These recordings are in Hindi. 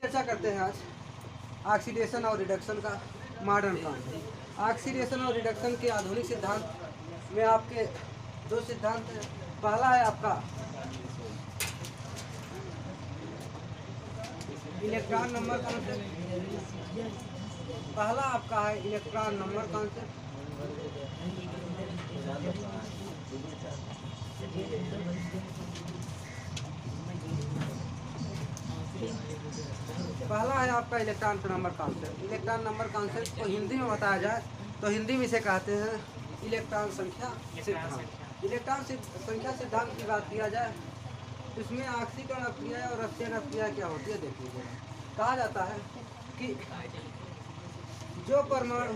चर्चा करते हैं आज ऑक्सीडेशन और रिडक्शन का मॉडर्न प्लांट। ऑक्सीडेशन और रिडक्शन के आधुनिक सिद्धांत में आपके दो सिद्धांत हैं। पहला है आपका इलेक्ट्रॉन नंबर कॉन्सेप्ट। पहला आपका है इलेक्ट्रॉन नंबर कॉन्सेप्ट। पहला है आपका electron number concept. Electron number concept को हिंदी में बताया जाए तो हिंदी में इसे कहते हैं इलेक्ट्रॉन संख्या सिद्धांत। इलेक्ट्रॉन संख्या सिद्धांत की बात किया जाए तो इसमें ऑक्सीकरण अपक्रिया और अपचयन अपक्रिया क्या होती है देखिए। कहा जाता है कि जो परमाणु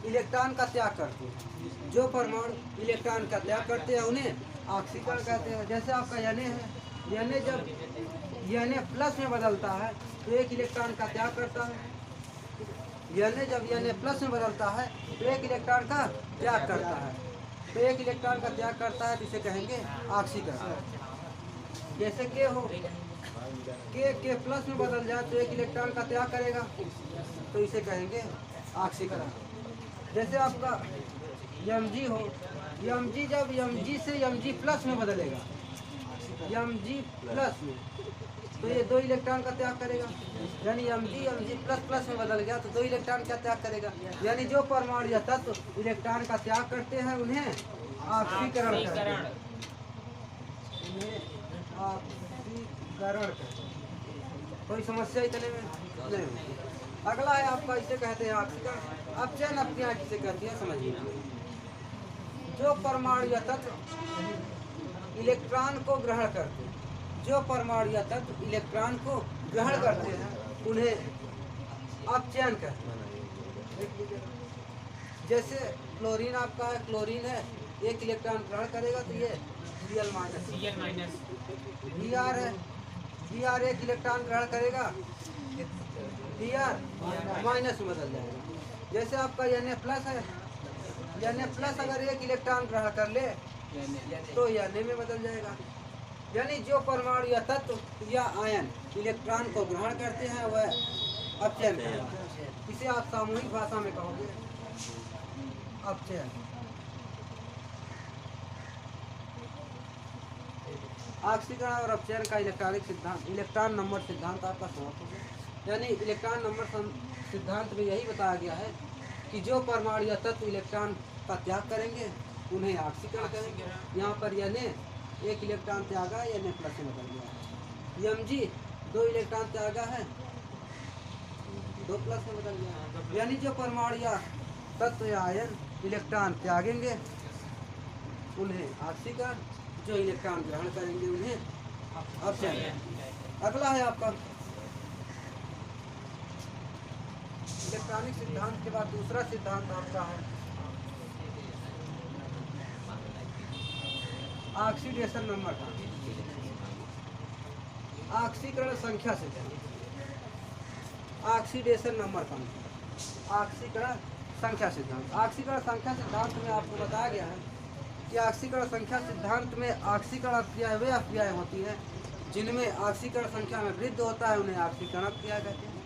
इलेक्ट्रॉन का त्याग करते हैं, जो परमाणु इलेक्ट्रॉन का त्याग करते हैं उन्हें ऑक्सीकरण कहते हैं। जैसे आपका Na है, Na जब Na प्लस में बदलता है तो एक इलेक्ट्रॉन का त्याग करता है। Na जब Na प्लस में बदलता है तो एक इलेक्ट्रॉन का त्याग करता है। तो एक इलेक्ट्रॉन का त्याग करता है तो इसे कहेंगे ऑक्सीकरण। जैसे K प्लस में बदल जाए तो एक इलेक्ट्रॉन का त्याग करेगा तो इसे कहेंगे ऑक्सीकरण। जैसे आपका Mg हो, Mg जब Mg से Mg प्लस में बदलेगा, Mg प्लस में, तो ये दो इलेक्ट्रॉन का त्याग करेगा। यानी Mg प्लस प्लस में बदल गया तो दो इलेक्ट्रॉन का त्याग करेगा। यानी जो परमाणु या तत्व इलेक्ट्रॉन का त्याग करते हैं उन्हें ऑक्सीकरण कहते हैं। कोई समस्या इतने में नहीं होती। अगला है आपका, इसे कहते हैं ऑक्सीकरण। अपचयन अपक्रिया किसे कहती है समझिए। जो परमाणु या तत्व इलेक्ट्रॉन को ग्रहण करते हैं, जो परमाणु या तत्व इलेक्ट्रॉन को ग्रहण करते हैं उन्हें अपचयन कहते हैं। जैसे क्लोरीन आपका है, क्लोरीन है, एक इलेक्ट्रॉन ग्रहण करेगा तो ये Cl माइनस। Br है, Br एक इलेक्ट्रॉन ग्रहण करेगा, Br माइनस में बदल जाएगा। जैसे आपका Na प्लस है, Na प्लस अगर एक इलेक्ट्रॉन ग्रहण कर ले तो Na में बदल जाएगा। यानी जो परमाणु या तत्व या आयन इलेक्ट्रॉन को ग्रहण करते हैं वह अपचयन कहलाता है। इसे आप सामूहिक भाषा में कहोगे अपचयन। ऑक्सीकरण और अपचयन का इलेक्ट्रॉनिक सिद्धांत, इलेक्ट्रॉन नंबर सिद्धांत आपका समाप्त हो गया। यानी इलेक्ट्रॉन नंबर सिद्धांत में यही बताया गया है कि जो परमाणु या तत्व इलेक्ट्रॉन का त्याग करेंगे उन्हें ऑक्सीकरण करेंगे। यहाँ पर Na एक इलेक्ट्रॉन त्यागा, Na प्लस में बदल गया। Mg दो इलेक्ट्रॉन त्यागा है, 2 प्लस में बदल गया। यानी जो परमाणु या तत्व या आयन इलेक्ट्रॉन त्यागेंगे उन्हें ऑक्सीकरण, जो इलेक्ट्रॉन ग्रहण करेंगे उन्हें अपचयन। अगला है आपका इलेक्ट्रॉनिक सिद्धांत के बाद दूसरा सिद्धांत आपका है ऑक्सीडेशन नंबर का ऑक्सीकरण संख्या सिद्धांत। ऑक्सीडेशन नंबर का ऑक्सीकरण संख्या सिद्धांत। ऑक्सीकरण संख्या सिद्धांत में आपको बताया गया है कि ऑक्सीकरण संख्या सिद्धांत में ऑक्सीकरण अपक्रियाएं वे अपक्रियाएं होती हैं जिनमें ऑक्सीकरण संख्या में वृद्धि होता है उन्हें ऑक्सीकरण अपक्रिया कहते हैं।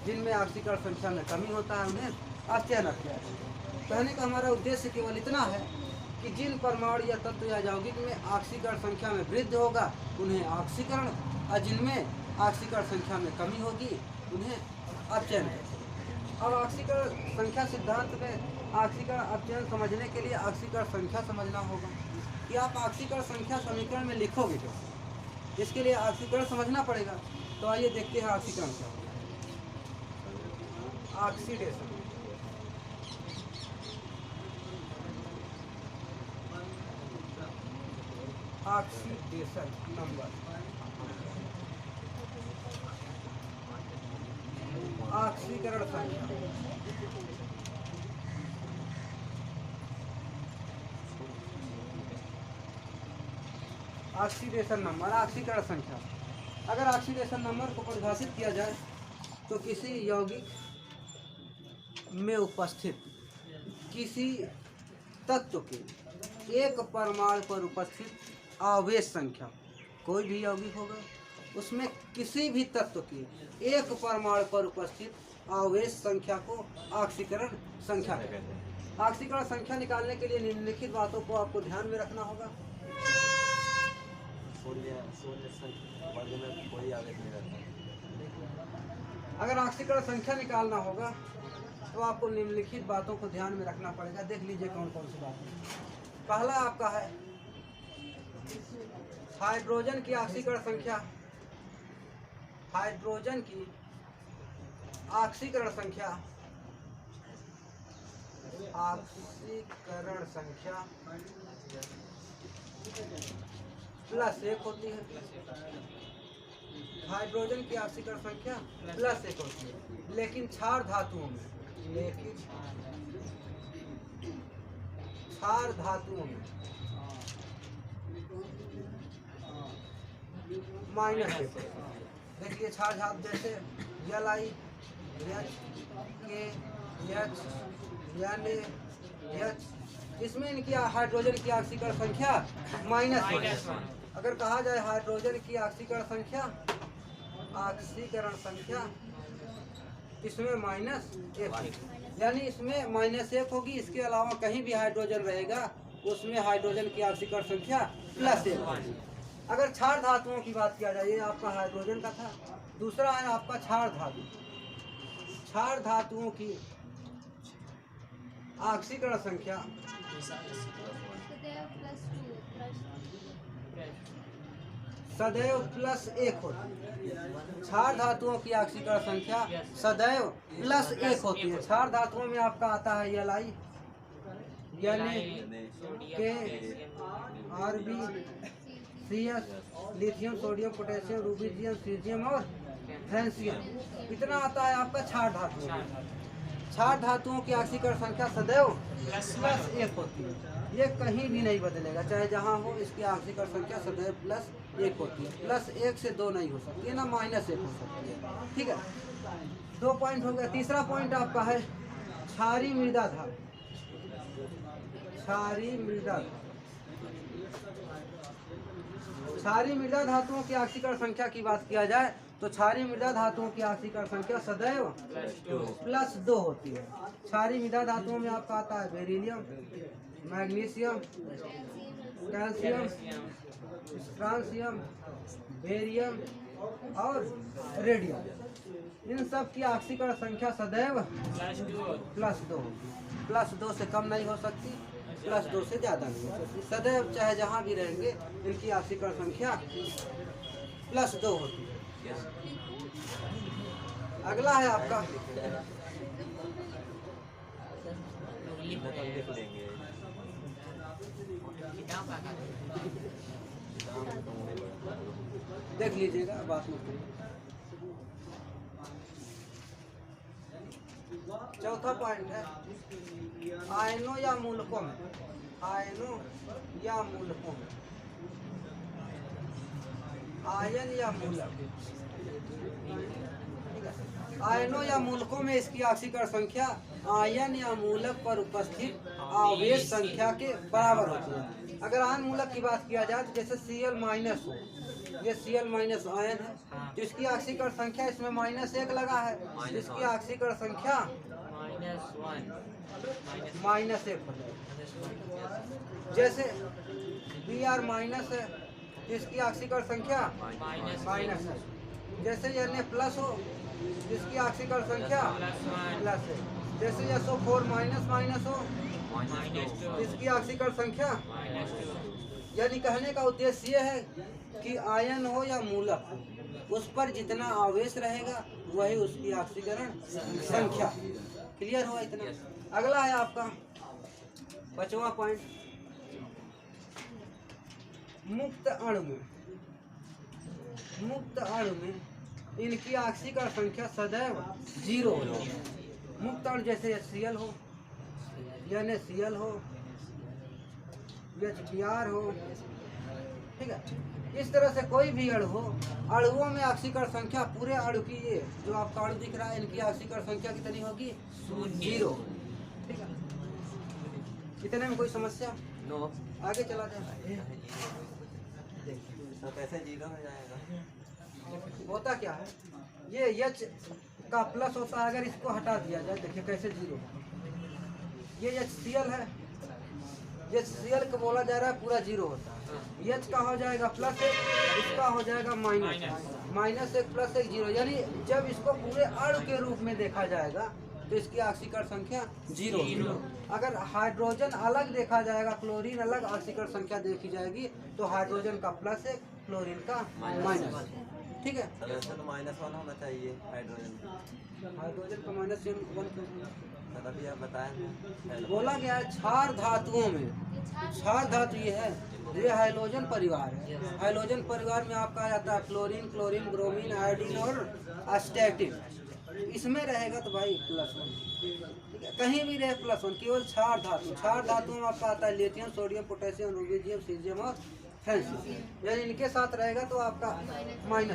जिनमें ऑक्सीकरण संख्या में कमी होता है उन्हें अपचयन अपक्रिया कहते हैं। कहने का हमारा उद्देश्य केवल इतना है कि जिन परमाणु या तत्व या यौगिक में ऑक्सीकरण संख्या में वृद्धि होगा उन्हें ऑक्सीकरण, और जिनमें ऑक्सीकरण संख्या में कमी होगी उन्हें अपचयन कहते हैं। अब ऑक्सीकरण संख्या सिद्धांत में ऑक्सीकरण अपचयन समझने के लिए ऑक्सीकरण संख्या समझना होगा कि आप ऑक्सीकरण संख्या समीकरण में लिखोगे तो इसके लिए ऑक्सीकरण समझना पड़ेगा। तो आइए देखते हैं ऑक्सीकरण क्या होता है। ऑक्सीडेशन, ऑक्सीडेशन नंबर, ऑक्सीकरण संख्या, ऑक्सीडेशन नंबर, ऑक्सीकरण संख्या। अगर ऑक्सीडेशन नंबर को परिभाषित किया जाए तो किसी यौगिक में उपस्थित किसी तत्व के एक परमाणु पर उपस्थित आवेश संख्या, कोई भी यौगिक होगा उसमें किसी भी तत्व की एक परमाणु पर उपस्थित आवेश संख्या को ऑक्सीकरण संख्या कहते हैं। ऑक्सीकरण संख्या निकालने के लिए निम्नलिखित बातों को आपको ध्यान में रखना होगा। अगर ऑक्सीकरण संख्या निकालना होगा तो आपको निम्नलिखित बातों को ध्यान में रखना पड़ेगा। देख लीजिए कौन कौन सी बातें। पहला आपका है हाइड्रोजन की ऑक्सीकरण संख्या। हाइड्रोजन की ऑक्सीकरण संख्या, ऑक्सीकरण संख्या +1 होती है। हाइड्रोजन की ऑक्सीकरण संख्या +1 होती है। लेकिन क्षार धातुओं में, क्षार धातुओं में -1। देखिए क्षार धातु जैसे Li, H, H, इसमें इनकी हाइड्रोजन की ऑक्सीकरण संख्या -1। अगर कहा जाए हाइड्रोजन की ऑक्सीकरण संख्या इसमें -1, यानी इसमें -1 होगी। इसके अलावा कहीं भी हाइड्रोजन रहेगा उसमें हाइड्रोजन की ऑक्सीकरण संख्या +1 होगी। अगर क्षार धातुओं की बात किया जाए, ये आपका हाइड्रोजन का था। दूसरा है आपका क्षार धातु। क्षार धातुओं की ऑक्सीकरण संख्या सदैव +1 होती है। क्षार धातुओं की ऑक्सीकरण संख्या सदैव +1 होती है। क्षार धातुओं में आपका आता है Li, Na, Rb, CS, lithium, sodium, potassium, rubidium, caesium और फ्रांसियम। इतना आता है आपका क्षार धातुओं। क्षार धातुओं की ऑक्सीकरण संख्या सदैव +1 होती है। ये कहीं भी नहीं बदलेगा, चाहे जहाँ हो, इसकी ऑक्सीकरण संख्या सदैव +1 होती है। +1 से 2 नहीं हो सकती है, ना -1 हो सकती है। ठीक है, 2 पॉइंट हो गया। तीसरा पॉइंट आपका है क्षारीय मृदा धातु। क्षारीय मृदा धातु, क्षारीय मृदा धातुओं की ऑक्सीकरण संख्या की बात किया जाए तो क्षारीय मृदा धातुओं की ऑक्सीकरण संख्या सदैव +2 होती है। क्षारीय मृदा धातुओं में आपका आता है beryllium, magnesium, calcium, strontium, barium और रेडियम। इन सब की ऑक्सीकरण संख्या सदैव +2 होती है। +2 से कम नहीं हो सकती, +2 से ज़्यादा नहीं हो सकती। सदैव चाहे जहाँ भी रहेंगे इनकी ऑक्सीकरण संख्या +2 होती है। अगला है आपका देख लीजिएगा, बात मत करिए। चौथा पॉइंट है आयनों या मूलकों में, आयनों या मूलकों में, आयन या मूलक। आयनों या मूलकों में इसकी ऑक्सीकरण संख्या आयन या मूलक पर उपस्थित आवेश संख्या के बराबर होती है। अगर आयन मूलक की बात किया जाए तो जैसे Cl- हो, ये Cl- आयन है, तो इसकी ऑक्सीकरण संख्या इसमें -1 लगा है, इसकी ऑक्सीकरण संख्या -1 हो जाएगी। जैसे Br- है, इसकी ऑक्सीकरण संख्या -है। जैसे Na+ हो, इसकी ऑक्सीकरण संख्या +है। जैसे SO4- हो, इसकी ऑक्सीकरण संख्या। यानी कहने का उद्देश्य ये है कि आयन हो या मूलक हो, उस पर जितना आवेश रहेगा वही उसकी ऑक्सीकरण संख्या। क्लियर हुआ इतना? अगला है आपका 5वां पॉइंट, मुक्त अणु में, मुक्त अणु में इनकी ऑक्सीकरण संख्या सदैव 0 होती है। मुक्त अणु जैसे HCl हो, NaCl हो, HBr हो, ठीक है। इस तरह से कोई भी अणु हो, अणुओं में ऑक्सीकरण संख्या पूरे अणु की, ये जो आपका अणु दिख रहा है, इनकी ऑक्सीकरण संख्या कितनी होगी? 0। ठीक है, इतने में कोई समस्या? नो। आगे चला जाए, कैसे 0 हो जाएगा? होता क्या है, ये H का प्लस होता है, अगर इसको हटा दिया जाए देखिए कैसे जीरो है। ये HCl है, ये Cl को बोला जा रहा है पूरा जीरो होता है। H का हो जाएगा प्लस एक, इसका हो जाएगा माइनस एक प्लस एक जीरो, यानी जब इसको पूरे अणु के रूप में देखा जाएगा तो इसकी ऑक्सीकरण संख्या जीरो। अगर हाइड्रोजन अलग देखा जाएगा, क्लोरीन अलग, ऑक्सीकरण संख्या देखी जाएगी तो हाइड्रोजन का प्लस एक, क्लोरीन का माइनस। ठीक है, तो -1 होना चाहिए हाइड्रोजन का -1 अभी आप बताएं। बोला गया है क्षार धातुओं में, क्षार धातु ये है, ये हाइड्रोजन परिवार है। हाइड्रोजन परिवार में आपका आ जाता है क्लोरीन, क्लोरीन, ब्रोमीन, आयोडीन और एस्टेटिक। इसमें रहेगा तो भाई +1, ठीक है, कहीं भी रहे +1, केवल क्षार धातु। क्षार धातु में आपका आता है lithium, sodium, potassium, rubidium, caesium और फ्रांसियम। यदि इनके साथ रहेगा तो आपका -1।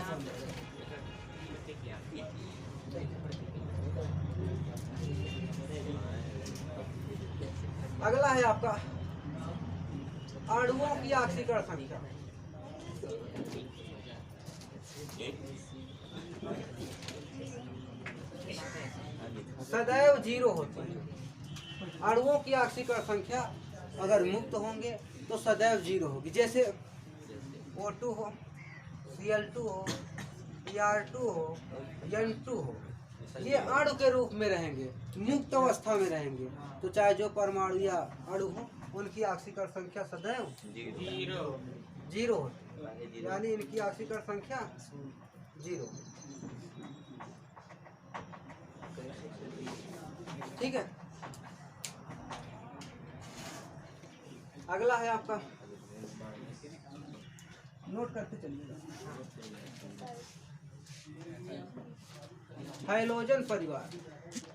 अगला है आपका अणुओं की ऑक्सीकरण संख्या। सदैव जीरो होती है। अणुओं की ऑक्सीकरण संख्या अगर मुक्त होंगे तो सदैव जीरो होगी। जैसे O2 हो, Cl2 हो, Br2 हो, N2 हो, ये अणु के रूप में रहेंगे, मुक्त अवस्था में रहेंगे, तो चाहे जो परमाणु या अणु हो उनकी ऑक्सीकरण संख्या सदैव जीरो होती है, यानी इनकी ऑक्सीकरण संख्या जीरो। ठीक है, अगला है आपका, नोट करते चलिएगा, हाइड्रोजन परिवार।